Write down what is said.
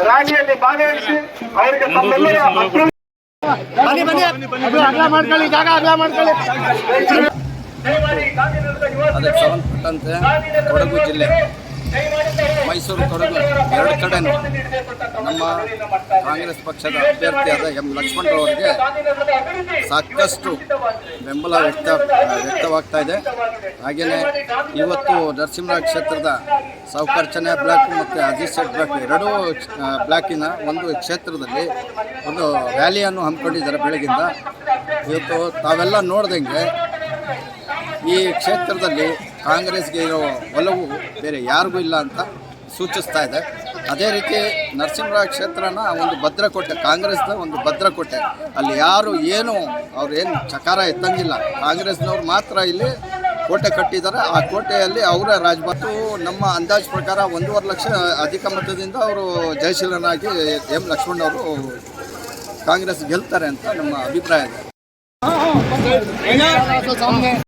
ರಾಣಿಯಲ್ಲಿ ಭಾಗವಹಿಸಿ ಅವರಿಗೆ ತಮ್ಮೆಲ್ಲರ ಅದಕ್ಕೆ ಸಂಬಂಧಪಟ್ಟಂತೆ ಕೊಡಗು ಜಿಲ್ಲೆ ಮೈಸೂರು ಕೊಡಗು ಎರಡು ಕಡೆನೂ ನಮ್ಮ ಕಾಂಗ್ರೆಸ್ ಪಕ್ಷದ ಅಭ್ಯರ್ಥಿಯಾದ ಎಂ ಲಕ್ಷ್ಮಣರವರಿಗೆ ಸಾಕಷ್ಟು ಬೆಂಬಲ ವ್ಯಕ್ತವಾಗ್ತಾ ಇದೆ. ಹಾಗೆಯೇ ಇವತ್ತು ನರಸಿಂಹರಾಜ ಕ್ಷೇತ್ರದ ಸೌಕರ್ಚನೆ ಬ್ಲಾಕ್ ಮತ್ತು ಅಜಿತ್ ಶೆಟ್ ಬ್ಲಾಕ್ ಎರಡೂ ಬ್ಲಾಕಿನ ಒಂದು ಕ್ಷೇತ್ರದಲ್ಲಿ ಒಂದು ರ್ಯಾಲಿಯನ್ನು ಹಮ್ಮಿಕೊಂಡಿದ್ದಾರೆ ಬೆಳಗಿಂದ. ಇವತ್ತು ತಾವೆಲ್ಲ ನೋಡ್ದಂಗೆ ಈ ಕ್ಷೇತ್ರದಲ್ಲಿ ಕಾಂಗ್ರೆಸ್ಗೆ ಇರೋ ಒಲವು ಬೇರೆ ಯಾರಿಗೂ ಇಲ್ಲ ಅಂತ ಸೂಚಿಸ್ತಾ ಇದೆ. ಅದೇ ರೀತಿ ನರಸಿಂಹರಾಜ ಕ್ಷೇತ್ರನ ಒಂದು ಭದ್ರಕೋಟೆ, ಕಾಂಗ್ರೆಸ್ನ ಒಂದು ಭದ್ರಕೋಟೆ. ಅಲ್ಲಿ ಯಾರು ಅವ್ರೇನು ಚಕಾರ ಎತ್ತಂಗಿಲ್ಲ. ಕಾಂಗ್ರೆಸ್ನವ್ರು ಮಾತ್ರ ಇಲ್ಲಿ ಕೋಟೆ ಕಟ್ಟಿದ್ದಾರೆ. ಆ ಕೋಟೆಯಲ್ಲಿ ಅವರ ರಾಜಭಾತು ನಮ್ಮ ಅಂದಾಜು ಪ್ರಕಾರ 1.5 ಲಕ್ಷ ಅಧಿಕ ಮತದಿಂದ ಅವರು ಜಯಶೀಲನಾಗಿ ಎಂ ಲಕ್ಷ್ಮಣವರು ಕಾಂಗ್ರೆಸ್ ಗೆಲ್ತಾರೆ ಅಂತ ನಮ್ಮ ಅಭಿಪ್ರಾಯ ಇದೆ.